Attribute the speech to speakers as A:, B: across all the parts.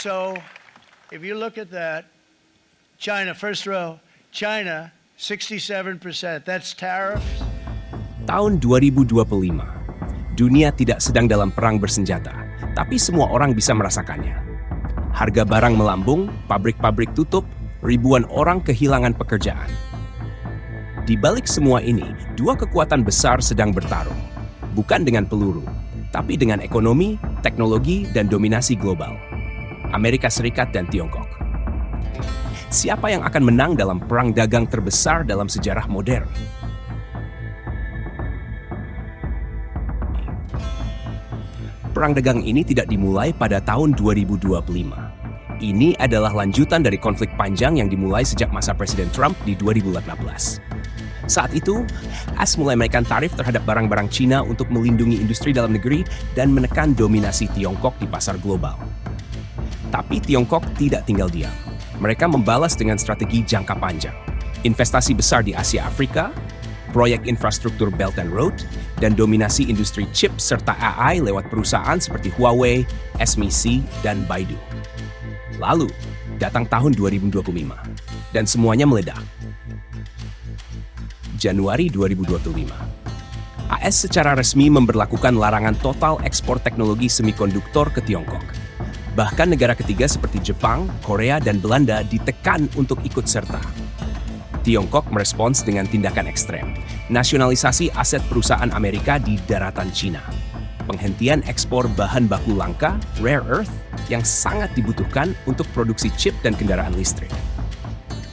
A: So if you look at that, China, first row, China, 67%. That's tariffs.
B: Tahun 2025, dunia tidak sedang dalam perang bersenjata, tapi semua orang bisa merasakannya. Harga barang melambung, pabrik-pabrik tutup, ribuan orang kehilangan pekerjaan. Di balik semua ini, dua kekuatan besar sedang bertarung. Bukan dengan peluru, tapi dengan ekonomi, teknologi, dan dominasi global. Amerika Serikat dan Tiongkok. Siapa yang akan menang dalam perang dagang terbesar dalam sejarah modern? Perang dagang ini tidak dimulai pada tahun 2025. Ini adalah lanjutan dari konflik panjang yang dimulai sejak masa Presiden Trump di 2018. Saat itu, AS mulai menaikkan tarif terhadap barang-barang Cina untuk melindungi industri dalam negeri dan menekan dominasi Tiongkok di pasar global. Tapi Tiongkok tidak tinggal diam. Mereka membalas dengan strategi jangka panjang. Investasi besar di Asia Afrika, proyek infrastruktur Belt and Road, dan dominasi industri chip serta AI lewat perusahaan seperti Huawei, SMIC, dan Baidu. Lalu, datang tahun 2025, dan semuanya meledak. Januari 2025. AS secara resmi memberlakukan larangan total ekspor teknologi semikonduktor ke Tiongkok. Bahkan negara ketiga seperti Jepang, Korea, dan Belanda ditekan untuk ikut serta. Tiongkok merespons dengan tindakan ekstrem, nasionalisasi aset perusahaan Amerika di daratan Cina, penghentian ekspor bahan baku langka, rare earth, yang sangat dibutuhkan untuk produksi chip dan kendaraan listrik.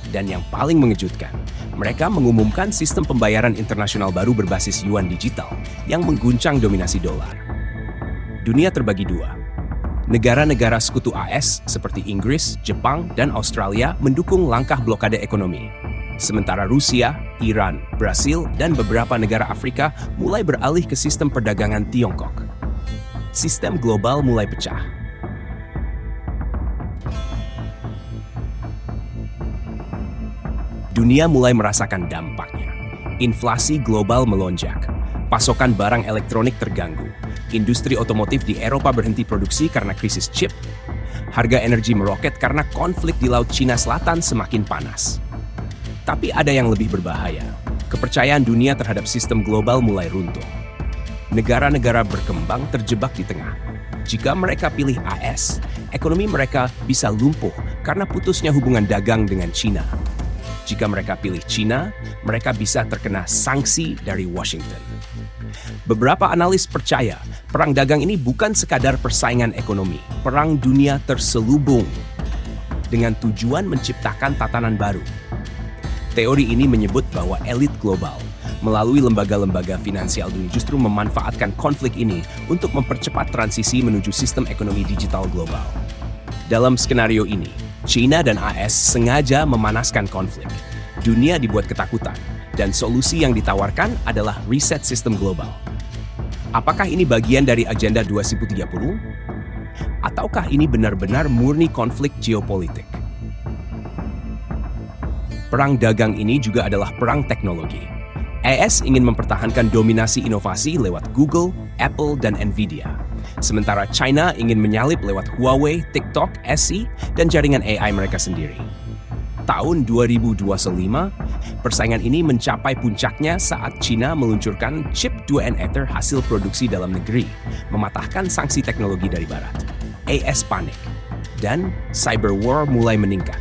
B: Dan yang paling mengejutkan, mereka mengumumkan sistem pembayaran internasional baru berbasis yuan digital yang mengguncang dominasi dolar. Dunia terbagi dua. Negara-negara sekutu AS seperti Inggris, Jepang, dan Australia mendukung langkah blokade ekonomi. Sementara Rusia, Iran, Brasil, dan beberapa negara Afrika mulai beralih ke sistem perdagangan Tiongkok. Sistem global mulai pecah. Dunia mulai merasakan dampaknya. Inflasi global melonjak. Pasokan barang elektronik terganggu. Industri otomotif di Eropa berhenti produksi karena krisis chip. Harga energi meroket karena konflik di Laut Cina Selatan semakin panas. Tapi ada yang lebih berbahaya. Kepercayaan dunia terhadap sistem global mulai runtuh. Negara-negara berkembang terjebak di tengah. Jika mereka pilih AS, ekonomi mereka bisa lumpuh karena putusnya hubungan dagang dengan Cina. Jika mereka pilih Cina, mereka bisa terkena sanksi dari Washington. Beberapa analis percaya perang dagang ini bukan sekadar persaingan ekonomi. Perang dunia terselubung dengan tujuan menciptakan tatanan baru. Teori ini menyebut bahwa elit global melalui lembaga-lembaga finansial dunia justru memanfaatkan konflik ini untuk mempercepat transisi menuju sistem ekonomi digital global. Dalam skenario ini, China dan AS sengaja memanaskan konflik. Dunia dibuat ketakutan, dan solusi yang ditawarkan adalah reset sistem global. Apakah ini bagian dari agenda 2030? Ataukah ini benar-benar murni konflik geopolitik? Perang dagang ini juga adalah perang teknologi. AS ingin mempertahankan dominasi inovasi lewat Google, Apple, dan Nvidia. Sementara China ingin menyalip lewat Huawei, TikTok, SE, dan jaringan AI mereka sendiri. Tahun 2025, persaingan ini mencapai puncaknya saat China meluncurkan chip 2 nm hasil produksi dalam negeri, mematahkan sanksi teknologi dari Barat. AS panik, dan cyber war mulai meningkat.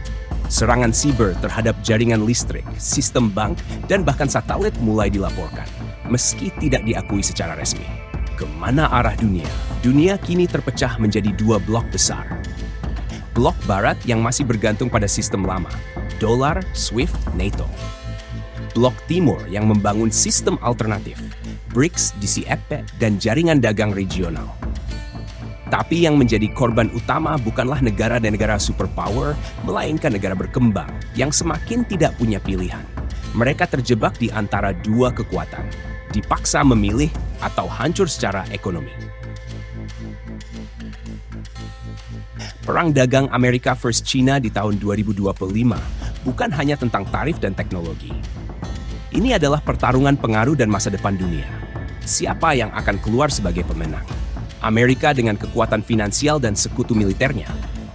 B: Serangan siber terhadap jaringan listrik, sistem bank, dan bahkan satelit mulai dilaporkan, meski tidak diakui secara resmi. Kemana arah dunia? Dunia kini terpecah menjadi dua blok besar. Blok Barat yang masih bergantung pada sistem lama, dolar, SWIFT, NATO. Blok Timur yang membangun sistem alternatif, BRICS, DCEP, dan jaringan dagang regional. Tapi yang menjadi korban utama bukanlah negara dan negara superpower, melainkan negara berkembang yang semakin tidak punya pilihan. Mereka terjebak di antara dua kekuatan, dipaksa memilih atau hancur secara ekonomi. Perang dagang Amerika vs China di tahun 2025 bukan hanya tentang tarif dan teknologi. Ini adalah pertarungan pengaruh dan masa depan dunia. Siapa yang akan keluar sebagai pemenang? Amerika dengan kekuatan finansial dan sekutu militernya,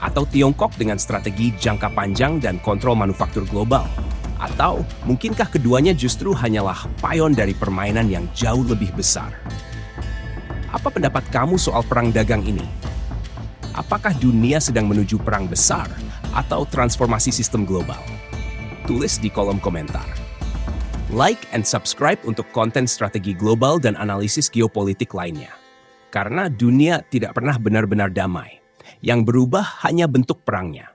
B: Atau Tiongkok dengan strategi jangka panjang dan kontrol manufaktur global? Atau mungkinkah keduanya justru hanyalah payon dari permainan yang jauh lebih besar? Apa pendapat kamu soal perang dagang ini? Apakah dunia sedang menuju perang besar atau transformasi sistem global? Tulis di kolom komentar. Like and subscribe untuk konten strategi global dan analisis geopolitik lainnya. Karena dunia tidak pernah benar-benar damai. Yang berubah hanya bentuk perangnya.